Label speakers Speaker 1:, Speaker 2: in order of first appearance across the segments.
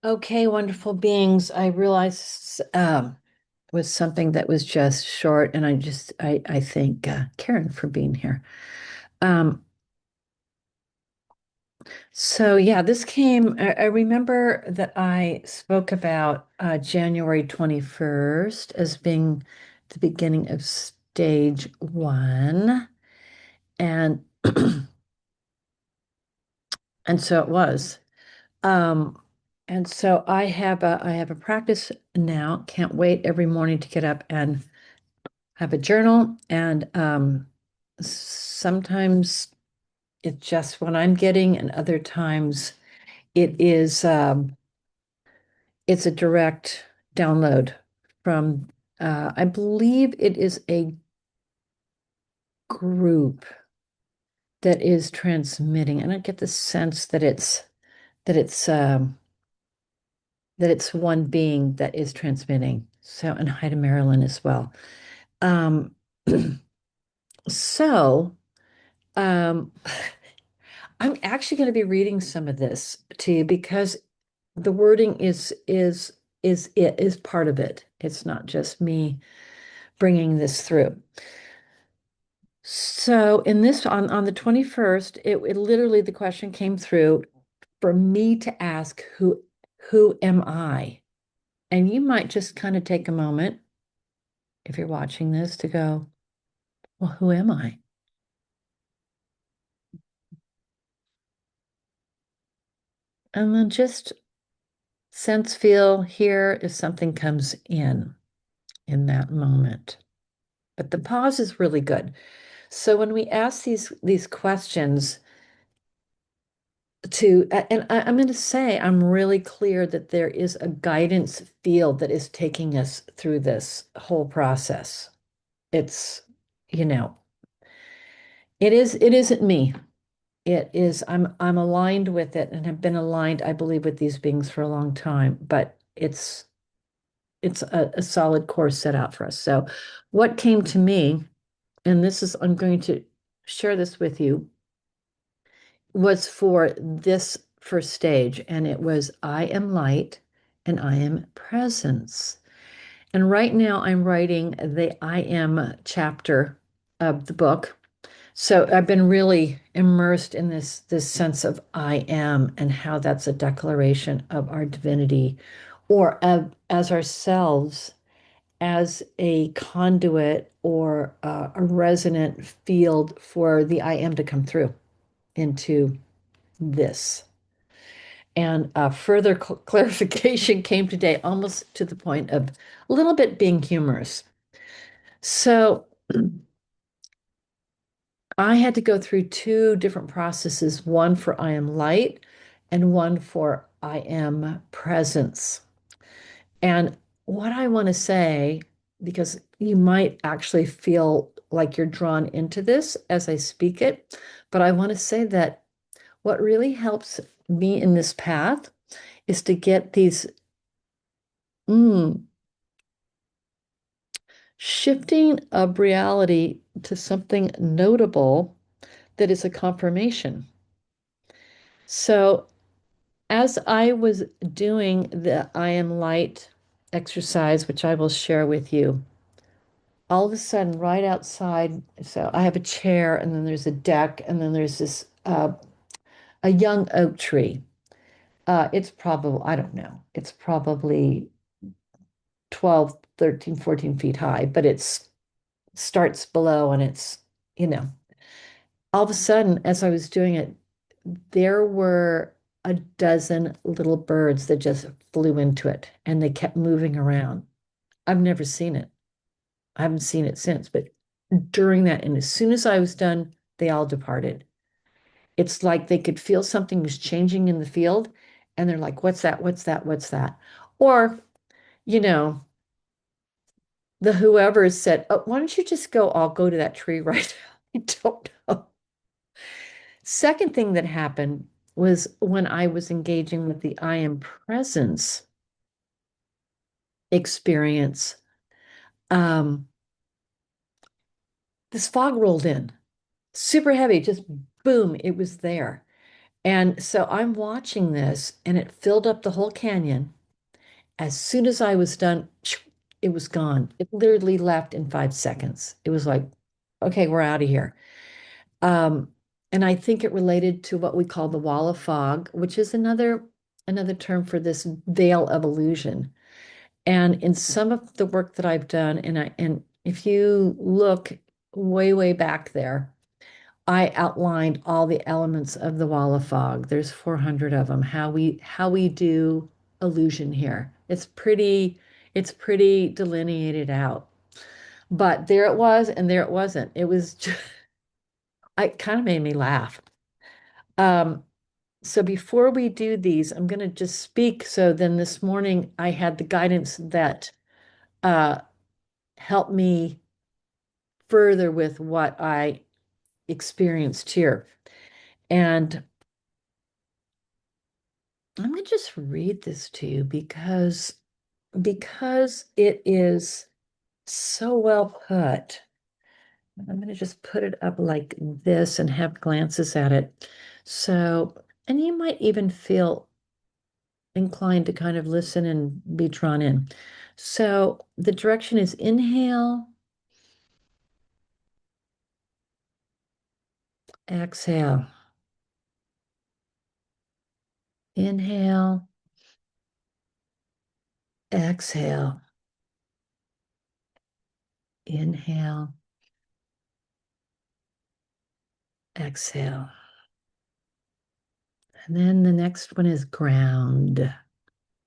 Speaker 1: Okay, wonderful beings. I realized was something that was just short, and I thank Karen for being here. Um, so yeah, this came. I remember that I spoke about January 21st as being the beginning of stage one, and and so it was. Um, and so I have a practice now. Can't wait every morning to get up and have a journal, and sometimes it's just what I'm getting, and other times it is it's a direct download from I believe it is a group that is transmitting, and I get the sense that that it's um, it's one being that is transmitting. So, and hi to Marilyn as well. Um, so. Um, I'm actually going to be reading some of this to you because the wording is part of it. It's not just me bringing this through. So in this on the 21st, it literally the question came through for me to ask who am I? And you might just kind of take a moment if you're watching this to go, well, who am I? And then just sense, feel, hear if something comes in that moment. But the pause is really good. So when we ask these questions and I'm going to say I'm really clear that there is a guidance field that is taking us through this whole process. It's, you know, it isn't me. It is I'm aligned with it and have been aligned, I believe, with these beings for a long time, but it's a solid course set out for us. So what came to me, and this is I'm going to share this with you was for this first stage, and it was I am light and I am presence. And right now I'm writing the I am chapter of the book. So I've been really immersed in this sense of I am and how that's a declaration of our divinity or as ourselves as a conduit or a resonant field for the I am to come through into this. And further clarification came today, almost to the point of a little bit being humorous. So I had to go through two different processes, one for I am light and one for I am presence. And what I want to say, because you might actually feel like you're drawn into this as I speak it, but I want to say that what really helps me in this path is to get these mm, shifting of reality to something notable that is a confirmation. So, as I was doing the I am light exercise, which I will share with you, all of a sudden, right outside, so I have a chair, and then there's a deck, and then there's this a young oak tree. It's probably, I don't know, it's probably 12, 13, 14 feet high, but it's starts below and it's, you know, all of a sudden, as I was doing it, there were a dozen little birds that just flew into it and they kept moving around. I've never seen it. I haven't seen it since, but during that, and as soon as I was done, they all departed. It's like they could feel something was changing in the field, and they're like, what's that? What's that? What's that? Or, you know, the whoever said, oh, why don't you just go? I'll go to that tree right now. I don't know. Second thing that happened was when I was engaging with the I am presence experience, um, this fog rolled in, super heavy, just boom, it was there. And so I'm watching this, and it filled up the whole canyon. As soon as I was done, it was gone. It literally left in 5 seconds. It was like, okay, we're out of here. Um, and I think it related to what we call the wall of fog, which is another term for this veil of illusion. And in some of the work that I've done, and if you look way back there, I outlined all the elements of the wall of fog. There's 400 of them. How we do illusion here. It's pretty delineated out. But there it was, and there it wasn't. It was just, it kind of made me laugh. Um, so before we do these, I'm going to just speak. So then this morning I had the guidance that uh, helped me further with what I experienced here. And I'm going to just read this to you because it is so well put. I'm going to just put it up like this and have glances at it. So, and you might even feel inclined to kind of listen and be drawn in. So the direction is inhale, exhale, inhale, exhale, inhale, exhale. And then the next one is ground.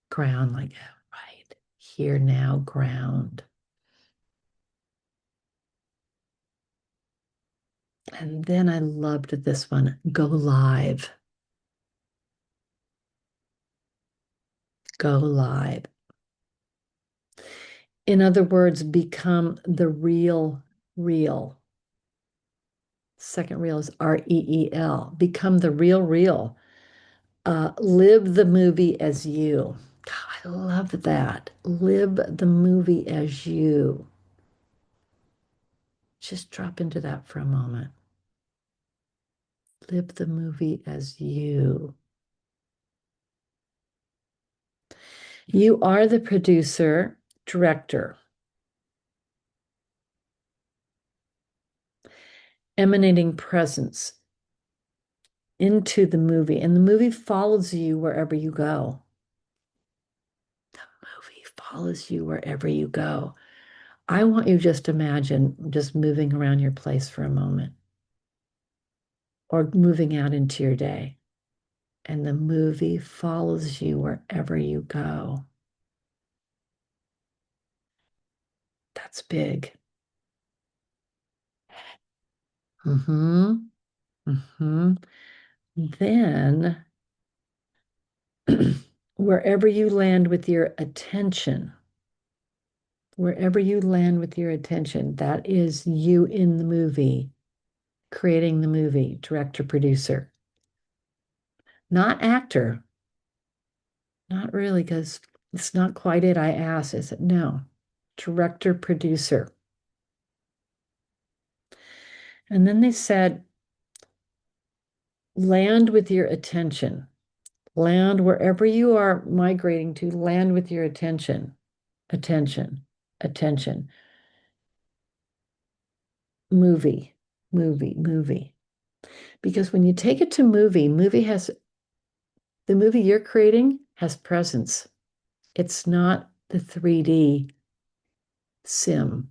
Speaker 1: Ground, like right here now, ground. And then I loved this one, go live, go live. In other words, become the real, real. Second real is REEL. Become the real, real. Live the movie as you. God, I love that. Live the movie as you. Just drop into that for a moment. Live the movie as you. You are the producer, director, emanating presence into the movie, and the movie follows you wherever you go. The movie follows you wherever you go. I want you just imagine just moving around your place for a moment or moving out into your day, and the movie follows you wherever you go. That's big. Mm-hmm. Mm-hmm. Then, wherever you land with your attention, wherever you land with your attention, that is you in the movie, creating the movie, director, producer, not actor, not really, because it's not quite it I asked, is it? No, director, producer. And then they said, land with your attention, land wherever you are migrating to, land with your attention, attention, attention, movie, movie, movie. Because when you take it to movie, the movie you're creating has presence. It's not the 3D sim.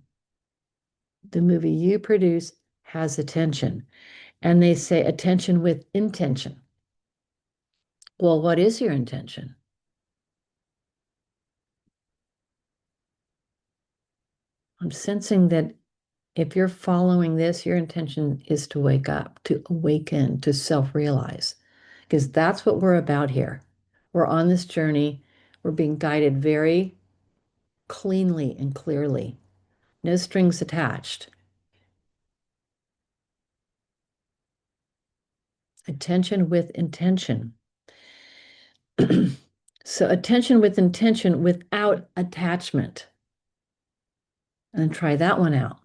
Speaker 1: The movie you produce has attention. And they say attention with intention. Well, what is your intention? I'm sensing that if you're following this, your intention is to wake up, to awaken, to self-realize, because that's what we're about here. We're on this journey. We're being guided very cleanly and clearly. No strings attached. Attention with intention. So attention with intention without attachment. And try that one out.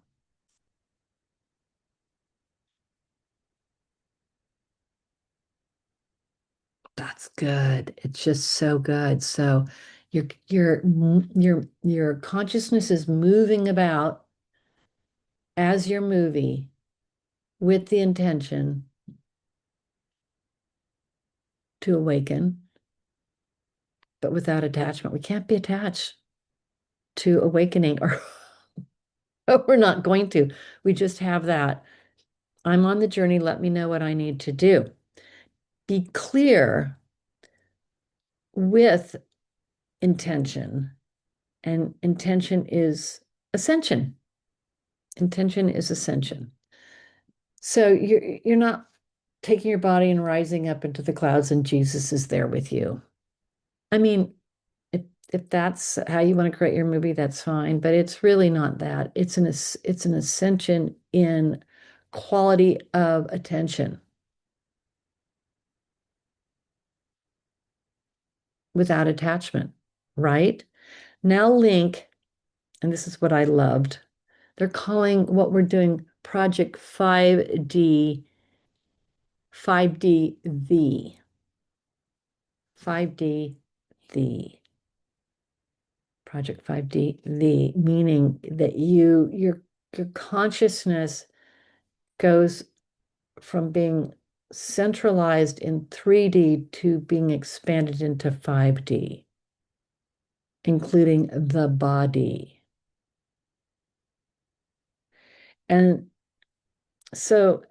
Speaker 1: That's good. It's just so good. So your consciousness is moving about as your movie with the intention to awaken, but without attachment. We can't be attached to awakening, or we're not going to. We just have that. I'm on the journey. Let me know what I need to do. Be clear with intention, and intention is ascension. Intention is ascension. So you're not taking your body and rising up into the clouds and Jesus is there with you. I mean, if that's how you want to create your movie, that's fine, but it's really not that. It's an ascension in quality of attention without attachment, right? Now link, and this is what I loved. They're calling what we're doing Project 5D, 5D the, 5D the. Project 5D, the meaning that your consciousness goes from being centralized in 3D to being expanded into 5D, including the body. And so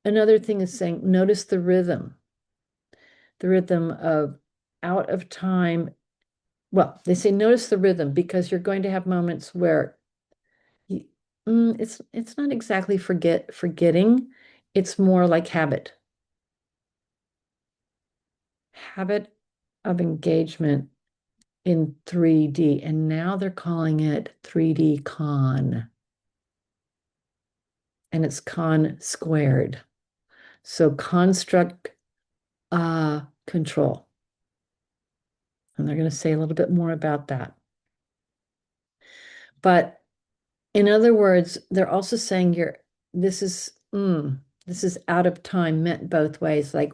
Speaker 1: another thing is saying, notice the rhythm of out of time. Well, they say notice the rhythm because you're going to have moments where you, it's not exactly forgetting. It's more like habit of engagement in 3D. And now they're calling it 3D con, and it's con squared. So construct control. And they're going to say a little bit more about that. But in other words, they're also saying this is this is out of time meant both ways. Like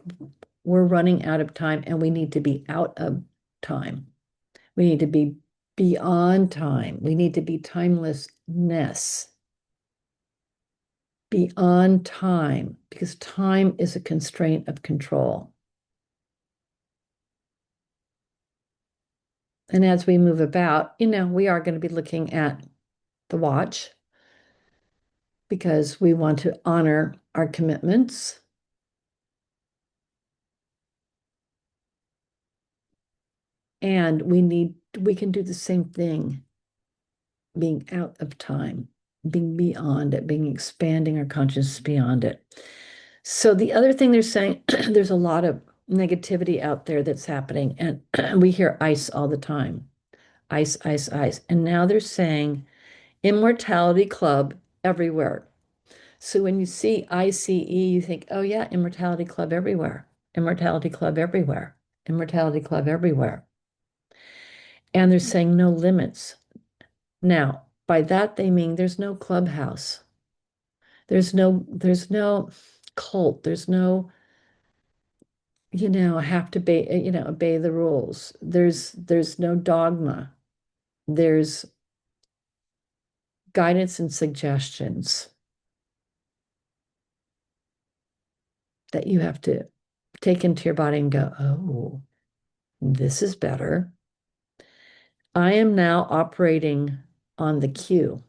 Speaker 1: we're running out of time and we need to be out of time. We need to be beyond time. We need to be timelessness beyond time because time is a constraint of control. And as we move about, we are going to be looking at the watch because we want to honor our commitments. And we can do the same thing, being out of time, being beyond it, being expanding our consciousness beyond it. So the other thing they're saying, there's a lot of negativity out there that's happening, and we hear ice all the time. Ice, ice, ice. And now they're saying Immortality Club everywhere. So when you see ICE, you think, oh yeah, Immortality Club everywhere. Immortality Club everywhere. Immortality Club everywhere. And they're saying no limits. Now, by that they mean there's no clubhouse. There's no cult. There's no, have to obey the rules. There's no dogma. There's guidance and suggestions that you have to take into your body and go, oh, this is better. I am now operating on the cue.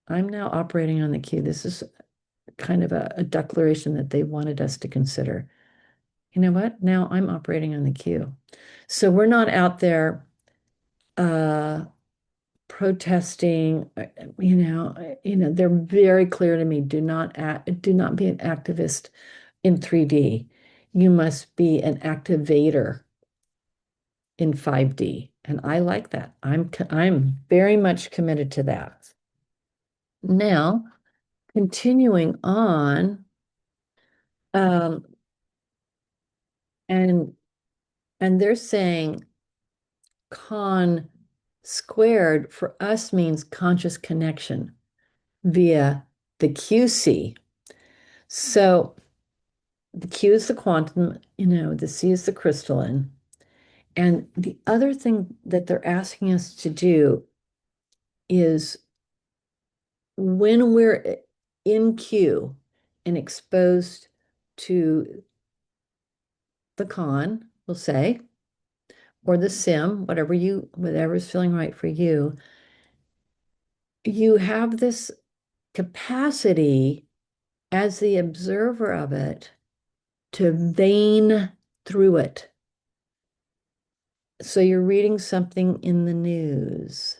Speaker 1: I'm now operating on the cue. This is kind of a declaration that they wanted us to consider. You know what? Now I'm operating on the cue. So we're not out there protesting, they're very clear to me. Do not be an activist in 3D. You must be an activator in 5D. And I like that. I'm very much committed to that. Now, continuing on, um, and they're saying con squared for us means conscious connection via the QC. So The Q is the quantum, the C is the crystalline. And the other thing that they're asking us to do is when we're in Q and exposed to the con, we'll say, or the sim, whatever's feeling right for you, you have this capacity as the observer of it to vein through it. So you're reading something in the news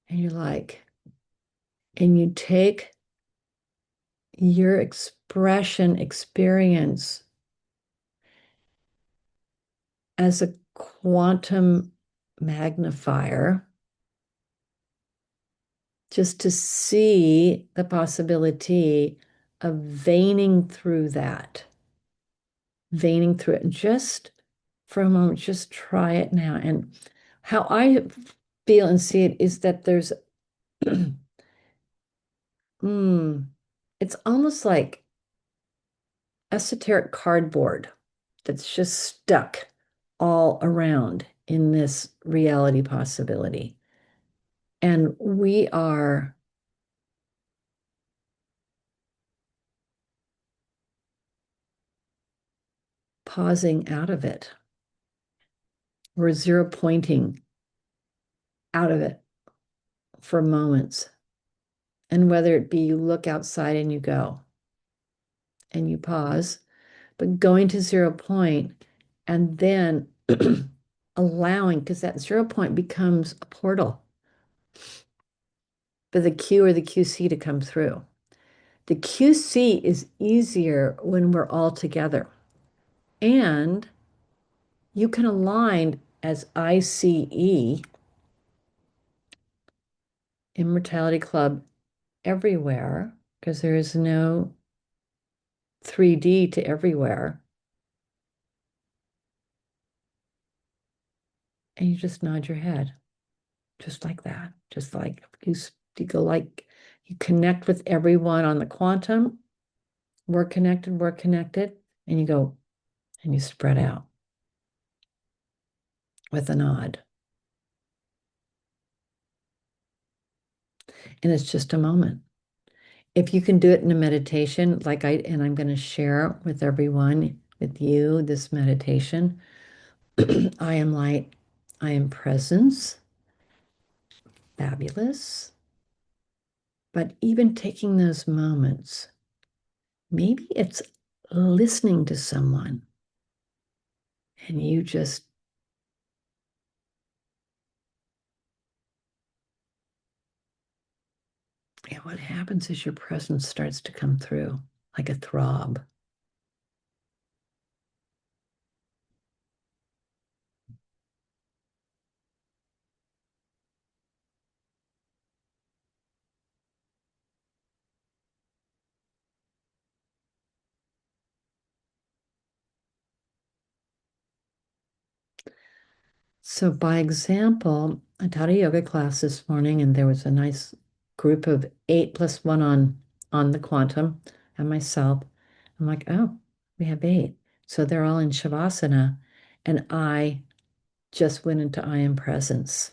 Speaker 1: and you're like, and you take your expression experience as a quantum magnifier just to see the possibility of veining through it. And just for a moment, just try it now. And how I feel and see it is that there's, mm, it's almost like esoteric cardboard that's just stuck all around in this reality possibility. And we are pausing out of it. We're zero pointing out of it for moments. And whether it be you look outside and you go and you pause, but going to zero point and then allowing, because that zero point becomes a portal for the Q or the QC to come through. The QC is easier when we're all together. And you can align as ICE, Immortality Club, everywhere, because there is no 3D to everywhere. And you just nod your head, just like that. Just like you go like you connect with everyone on the quantum. We're connected. And you go and you spread out with a nod. And it's just a moment. If you can do it in a meditation, and I'm going to share with everyone, with you, this meditation. I am light, I am presence, fabulous. But even taking those moments, maybe it's listening to someone and you just, what happens is your presence starts to come through like a throb. So, by example, I taught a yoga class this morning, and there was a nice group of 8 plus 1 on the quantum and myself. I'm like, oh, we have 8. So they're all in Shavasana, and I just went into I am presence,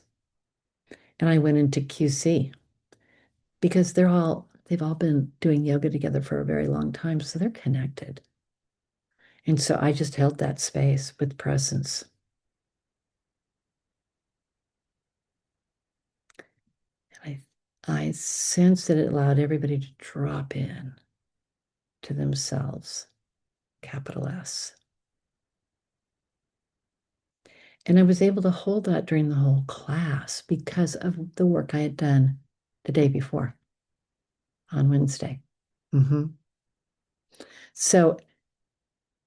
Speaker 1: and I went into QC because they've all been doing yoga together for a very long time, so they're connected. And so I just held that space with presence. I sensed that it allowed everybody to drop in to themselves, capital S. And I was able to hold that during the whole class because of the work I had done the day before on Wednesday. Mhm. So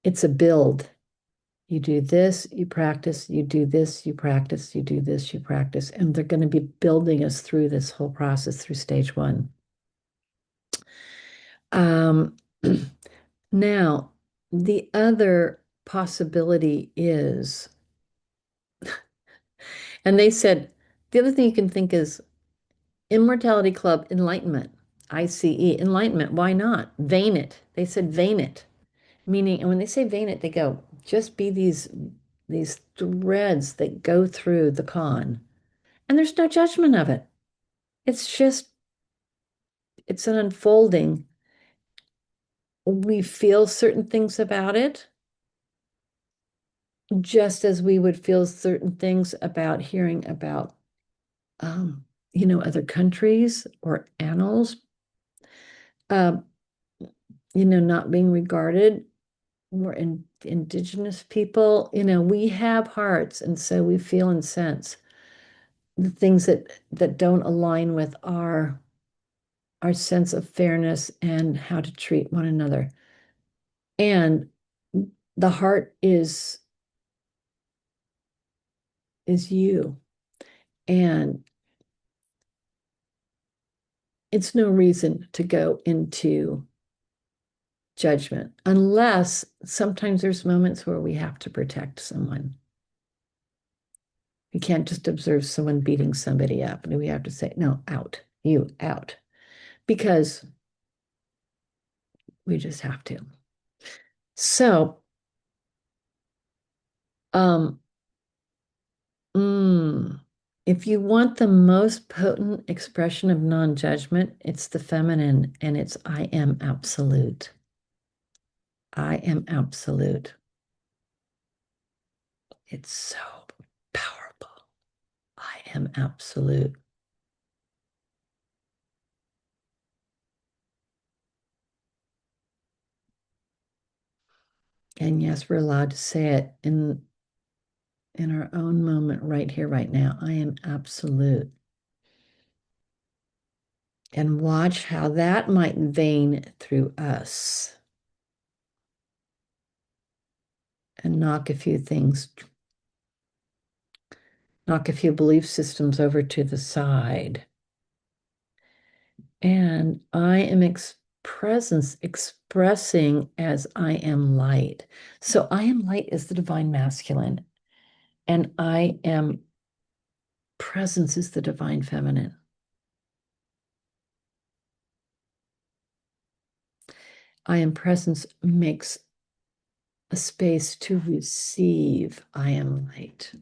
Speaker 1: it's a build. You do this, you practice, you do this, you practice, you do this, you practice. And they're going to be building us through this whole process through stage 1. Um, now, the other possibility is, and they said, the other thing you can think is Immortality Club Enlightenment, ICE, enlightenment. Why not? Vein it. They said vein it. Meaning, and when they say vein it, they go, just be these threads that go through the con. And there's no judgment of it. It's just, it's an unfolding. We feel certain things about it, just as we would feel certain things about hearing about, um, other countries or annals, um, not being regarded. We're indigenous people, we have hearts, and so we feel and sense the things that don't align with our sense of fairness and how to treat one another. And the heart is you. And it's no reason to go into judgment unless sometimes there's moments where we have to protect someone. We can't just observe someone beating somebody up. And we have to say, no, out, you out, because we just have to. So, um, mm, if you want the most potent expression of non-judgment, it's the feminine, and it's I am absolute. I am absolute. It's so powerful. I am absolute. And yes, we're allowed to say it in our own moment right here, right now. I am absolute. And watch how that might vein through us and knock a few belief systems over to the side. And I am presence expressing as I am light. So I am light is the divine masculine, and I am presence is the divine feminine. I am presence makes a space to receive. I am light.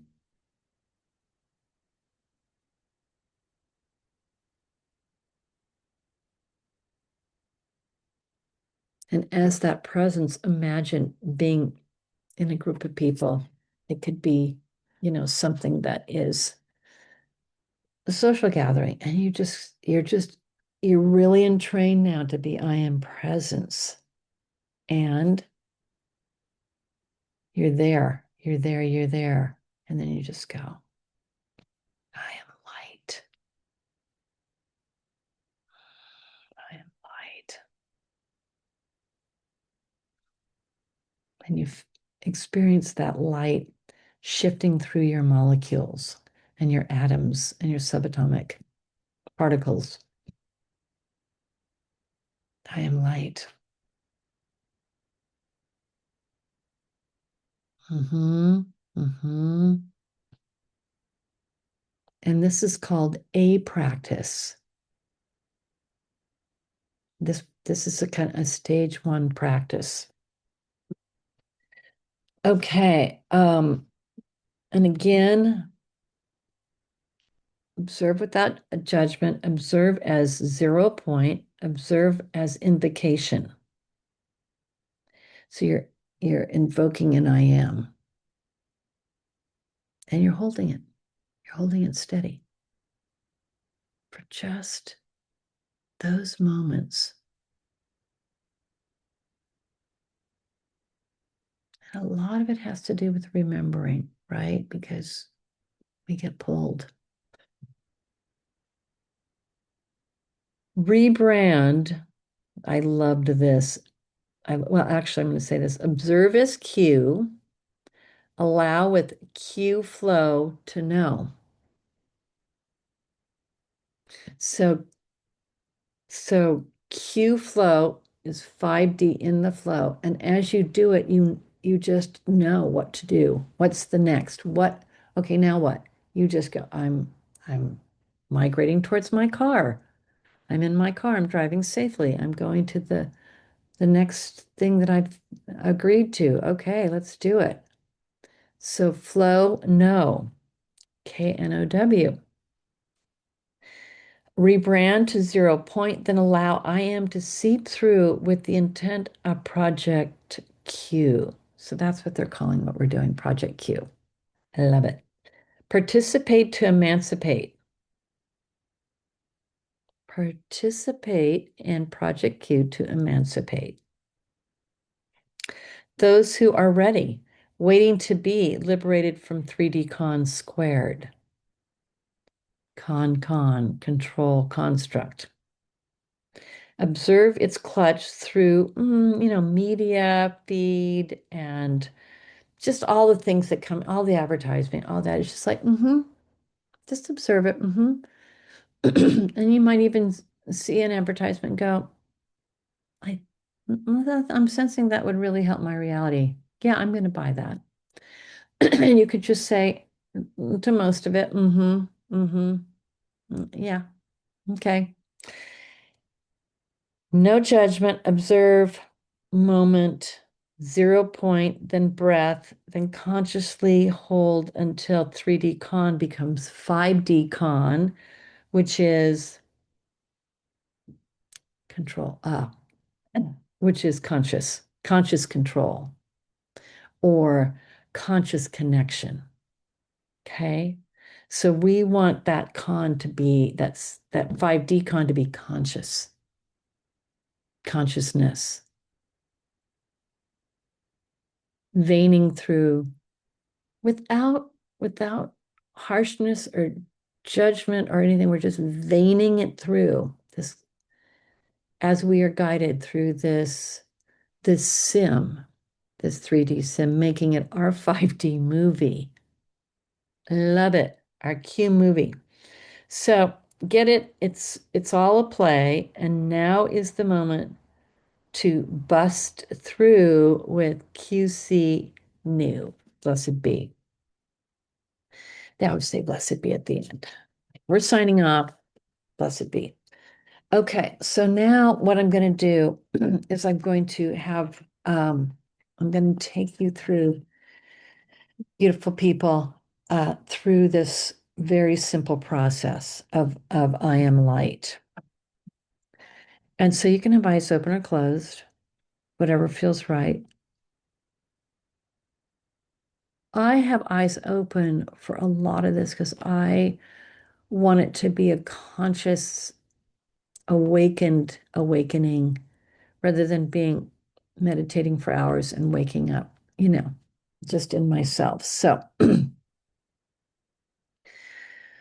Speaker 1: And as that presence, imagine being in a group of people. It could be, something that is a social gathering, and you're really entrained now to be I am presence. And you're there. And then you just go, I am light. I am light. And you've experienced that light shifting through your molecules and your atoms and your subatomic particles. I am light. Mm-hmm. Mm-hmm. And this is called a practice. This is a kind of a stage one practice. Okay. And again, observe without a judgment, observe as 0 point, observe as invocation. So you're invoking an I am, and you're holding it. You're holding it steady for just those moments. And a lot of it has to do with remembering, right? Because we get pulled. Rebrand. I loved this. Well, actually, I'm going to say this. Observe as cue, allow with cue flow to know. So, so cue flow is 5D in the flow. And as you do it, you just know what to do. What's the next? Okay, now what? You just go, I'm migrating towards my car. I'm in my car. I'm driving safely. I'm going to the the next thing that I've agreed to. Okay, let's do it. So flow, no. KNOW. Rebrand to 0 point, then allow I am to seep through with the intent of Project Q. So that's what they're calling what we're doing, Project Q. I love it. Participate to emancipate. Participate in Project Q to emancipate. Those who are ready, waiting to be liberated from 3D con squared. Control construct. Observe its clutch through, media, feed, and just all the things that come, all the advertising, all that. It's just like, just observe it. And you might even see an advertisement and go, I, I'm sensing that would really help my reality. Yeah, I'm going to buy that. And you could just say to most of it, yeah, okay. No judgment, observe moment, 0 point, then breath, then consciously hold until 3D con becomes 5D con, which is control, which is conscious control or conscious connection. Okay. So we want that con to be, that 5D con to be consciousness, veining through without harshness or judgment or anything. We're just veining it through this as we are guided through this sim, this 3D sim, making it our 5D movie. Love it. Our Q movie. So get it, it's all a play, and now is the moment to bust through with QC new. Blessed be. They always say blessed be at the end. We're signing off. Blessed be. Okay, so now what I'm going to do is I'm going to have, I'm going to take you through, beautiful people, through this very simple process of I am light. And so you can have eyes open or closed, whatever feels right. I have eyes open for a lot of this because I want it to be a conscious, awakening rather than being meditating for hours and waking up, just in myself. So,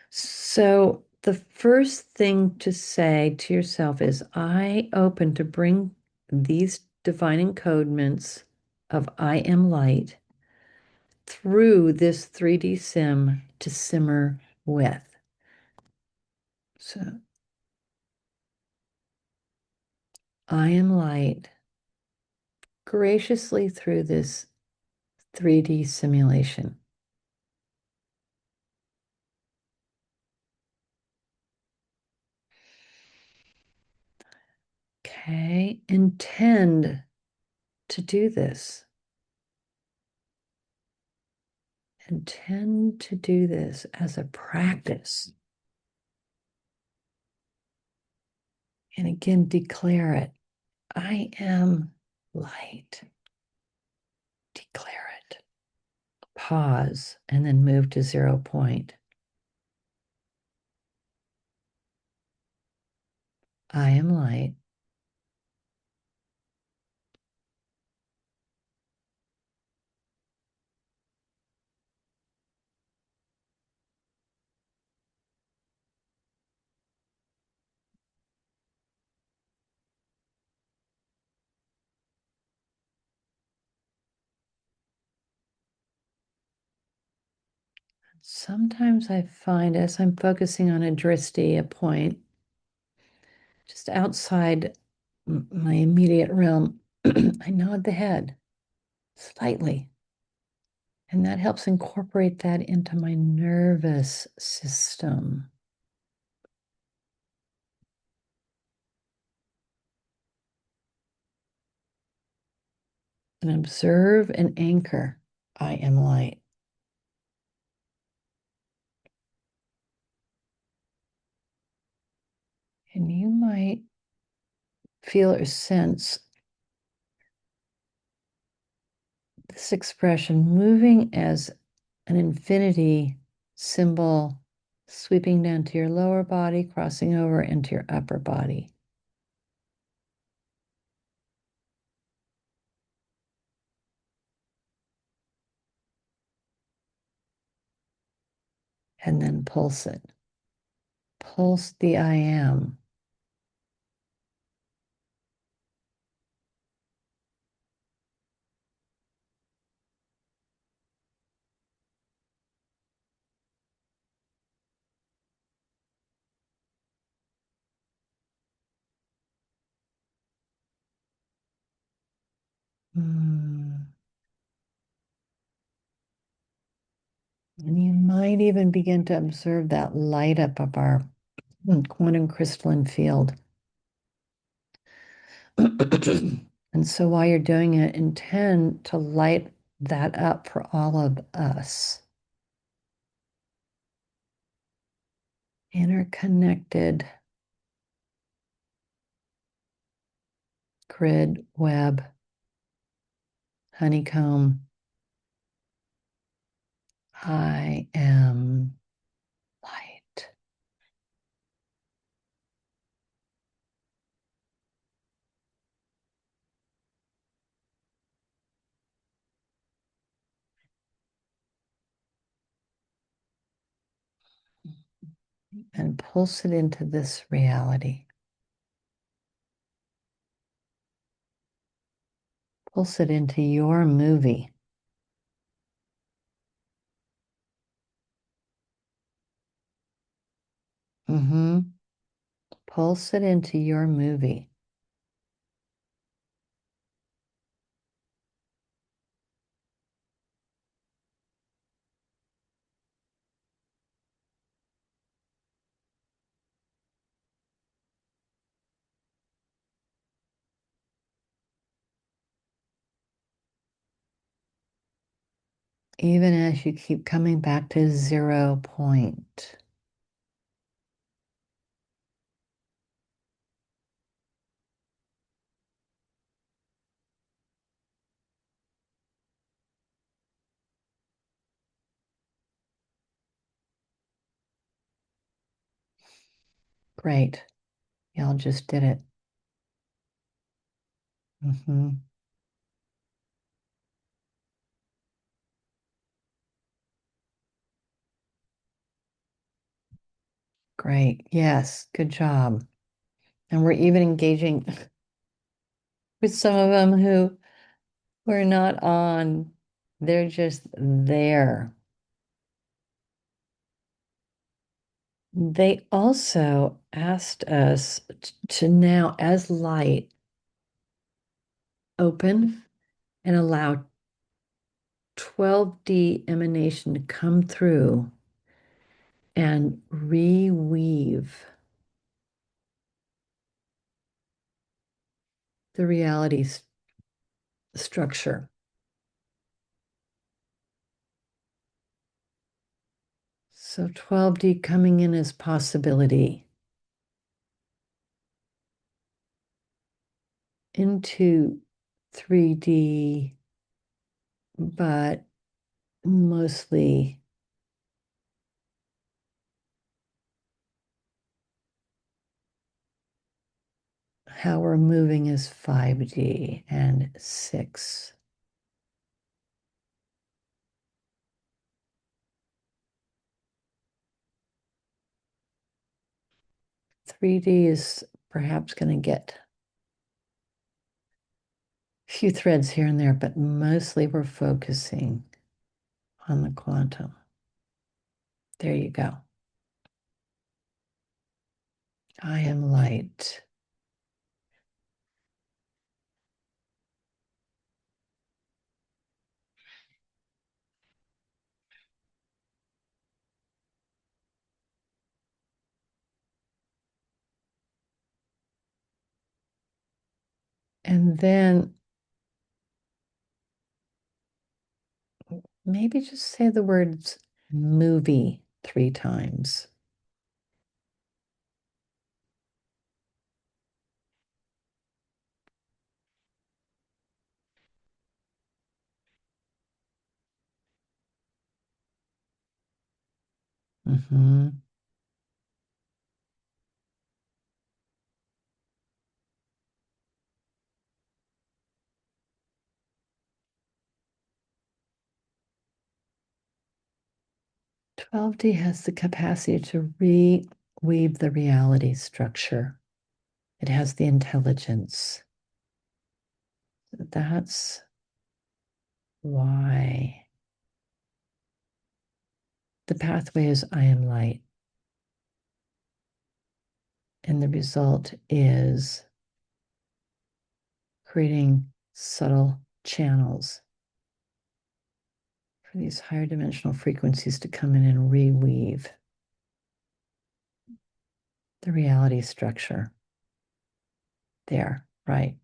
Speaker 1: so the first thing to say to yourself is, I open to bring these divine encodements of I am light through this 3D sim to simmer with. So I am light graciously through this 3D simulation. Okay, intend to do this. Intend to do this as a practice. And again, declare it. I am light. Declare it. Pause and then move to 0 point. I am light. Sometimes I find as I'm focusing on a drishti, a point, just outside my immediate realm, I nod the head slightly. And that helps incorporate that into my nervous system. and observe and anchor. I am light. And you might feel or sense this expression moving as an infinity symbol sweeping down to your lower body, crossing over into your upper body. And then pulse it. Pulse the I am. Mm. And you might even begin to observe that light up of our quantum crystalline field. And so while you're doing it, intend to light that up for all of us. Interconnected grid, web, honeycomb. I am light. And pulse it into this reality. Pulse it into your movie. Mm-hmm. Pulse it into your movie. Even as you keep coming back to 0 point. Great. Y'all just did it. Mm-hmm. Great. Yes. Good job. And we're even engaging with some of them who were not on. They're just there. They also asked us to now, as light, open and allow 12D emanation to come through and reweave the reality structure. So 12D coming in as possibility into 3D, but mostly how we're moving is 5D and 6. 3D is perhaps going to get a few threads here and there, but mostly we're focusing on the quantum. There you go. I am light. And then maybe just say the words movie 3 times. Hmm. 12D has the capacity to reweave the reality structure. It has the intelligence. That's why the pathway is I am light. And the result is creating subtle channels for these higher dimensional frequencies to come in and reweave the reality structure. There, right.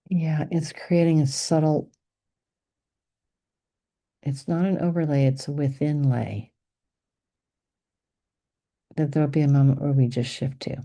Speaker 1: Yeah, it's creating a subtle, it's not an overlay, it's a within lay that there'll be a moment where we just shift to.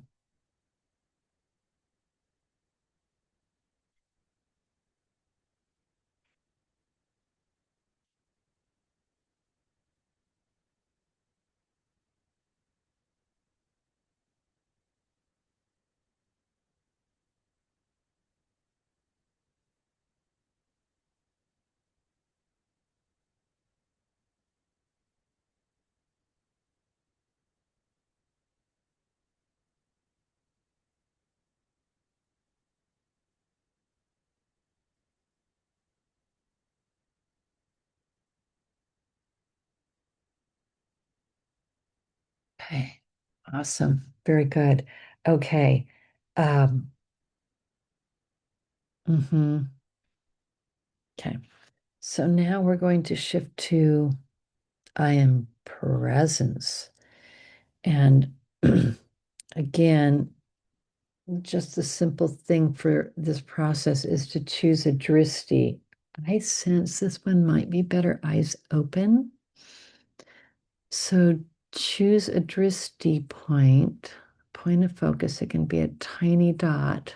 Speaker 1: Okay, awesome. Very good. Okay. Um, mhm. Okay. So now we're going to shift to I am presence. And again, just the simple thing for this process is to choose a drishti. I sense this one might be better eyes open. So choose a drishti point of focus. It can be a tiny dot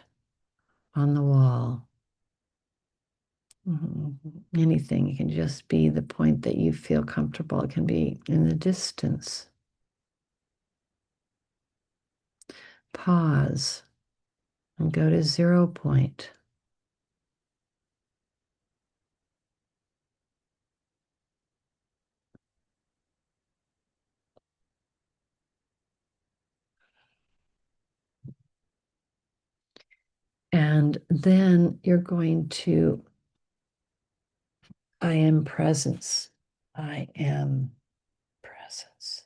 Speaker 1: on the wall. Anything. It can just be the point that you feel comfortable. It can be in the distance. Pause and go to 0 point. And then you're going to, I am presence. I am presence.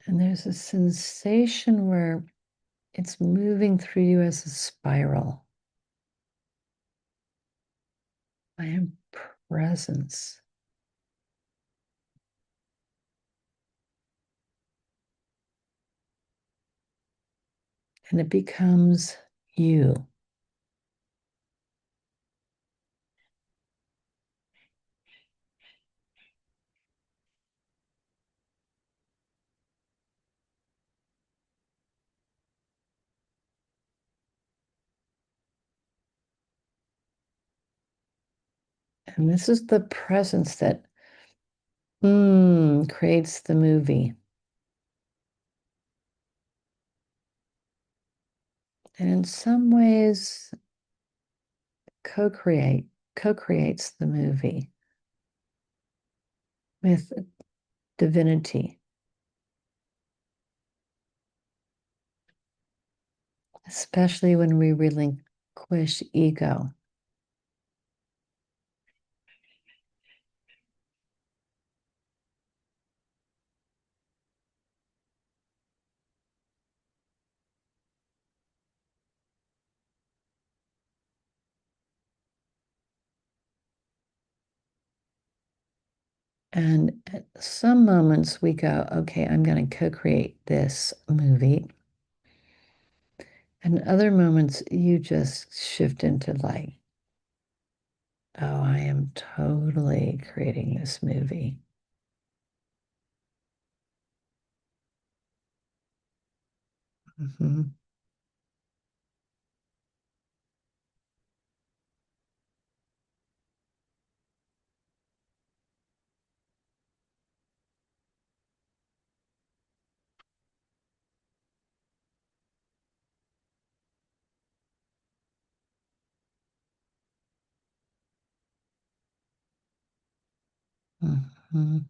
Speaker 1: And there's a sensation where it's moving through you as a spiral. I am presence. And it becomes you. And this is the presence that creates the movie. And in some ways, co-creates the movie with divinity, especially when we relinquish ego. And at some moments we go, okay, I'm going to co-create this movie. And other moments you just shift into like, oh, I am totally creating this movie. Mhm, mhm.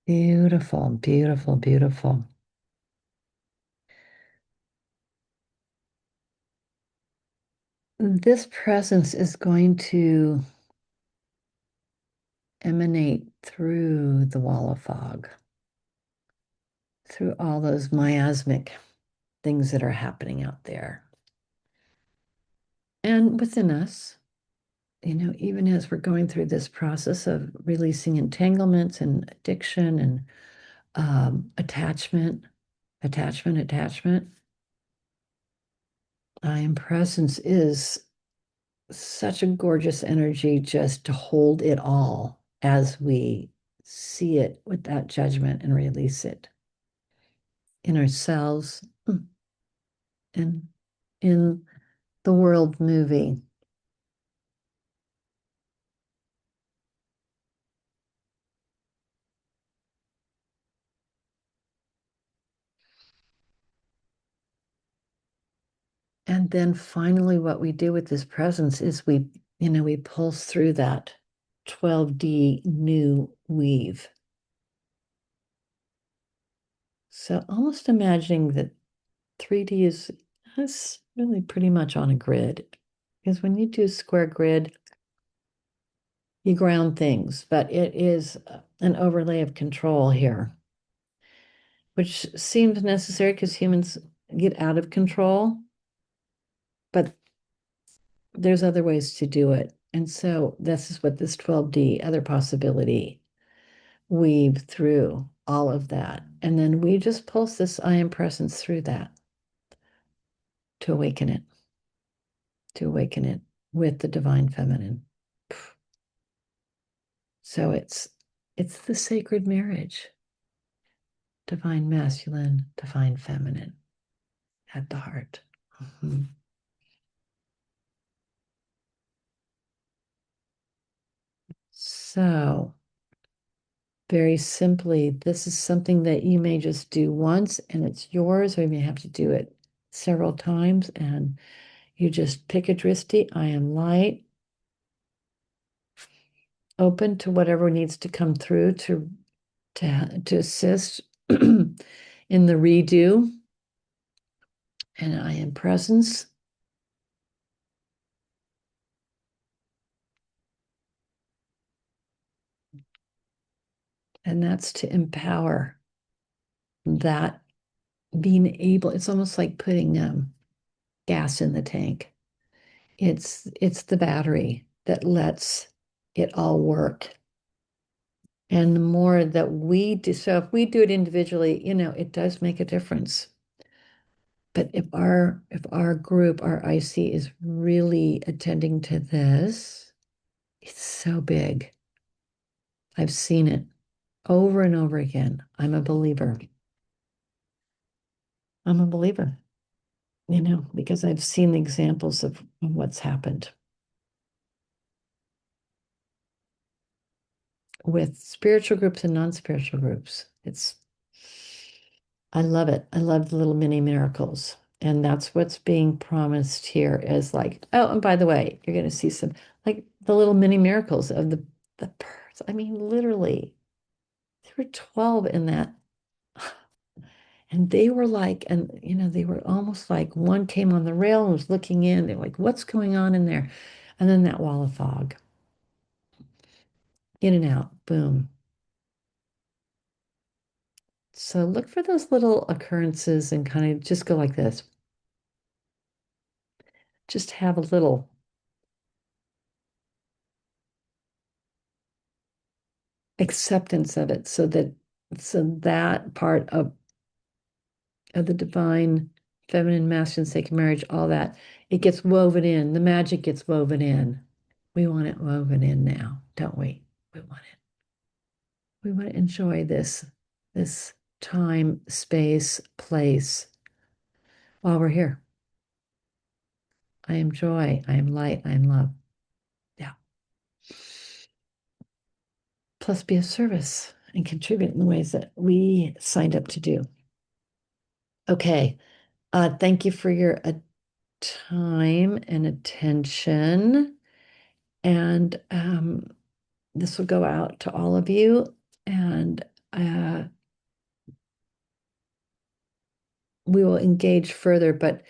Speaker 1: Beautiful, beautiful, beautiful. This presence is going to emanate through the wall of fog, through all those miasmic things that are happening out there and within us. Even as we're going through this process of releasing entanglements and addiction and attachment, I am presence is such a gorgeous energy just to hold it all as we see it without judgment and release it in ourselves and in the world moving. And then finally, what we do with this presence is we pulse through that 12D new weave. So almost imagining that 3D is really pretty much on a grid. Because when you do a square grid, you ground things, but it is an overlay of control here, which seems necessary because humans get out of control, but there's other ways to do it. And so this is what this 12D, other possibility, weave through all of that. And then we just pulse this I am presence through that to awaken it, to awaken it with the divine feminine. So it's the sacred marriage, divine masculine, divine feminine at the heart. Mhm. So, very simply, this is something that you may just do once and it's yours, or you may have to do it several times. And you just pick a drishti. I am light, open to whatever needs to come through to assist in the redo. And I am presence. And that's to empower that being able, it's almost like putting gas in the tank. It's the battery that lets it all work. And the more that we do, so if we do it individually, it does make a difference. But if our group, our IC is really attending to this, it's so big. I've seen it over and over again. I'm a believer. I'm a believer, because I've seen examples of what's happened. with spiritual groups and non-spiritual groups. I love it. I love the little mini miracles. And that's what's being promised here is like, oh, and by the way, you're going to see some like the little mini miracles of the birds. I mean, literally, there were 12 in that. And they were like, and they were almost like one came on the rail and was looking in. They're like, what's going on in there? And then that wall of fog, in and out, boom. So look for those little occurrences and kind of just go like this. Just have a little acceptance of it so that part of the divine, feminine, masculine, sacred marriage, all that, it gets woven in. The magic gets woven in. We want it woven in now, don't we? We want it. We want to enjoy this time, space, place while we're here. I am joy. I am light. I am love. Yeah. Plus be of service and contribute in the ways that we signed up to do. Okay. Thank you for your time and attention. And this will go out to all of you. And we will engage further. But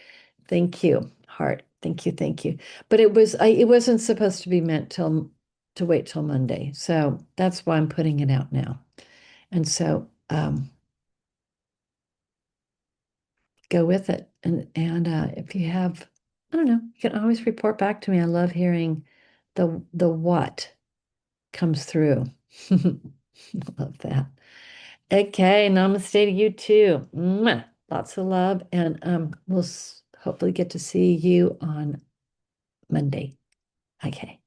Speaker 1: thank you, heart. Thank you, thank you. But it wasn't supposed to be meant to wait till Monday. So that's why I'm putting it out now. And so go with it. And if you have, I don't know, you can always report back to me. I love hearing the what comes through. Love that. Okay, namaste to you too. Mwah. Lots of love, and we'll hopefully get to see you on Monday. Okay.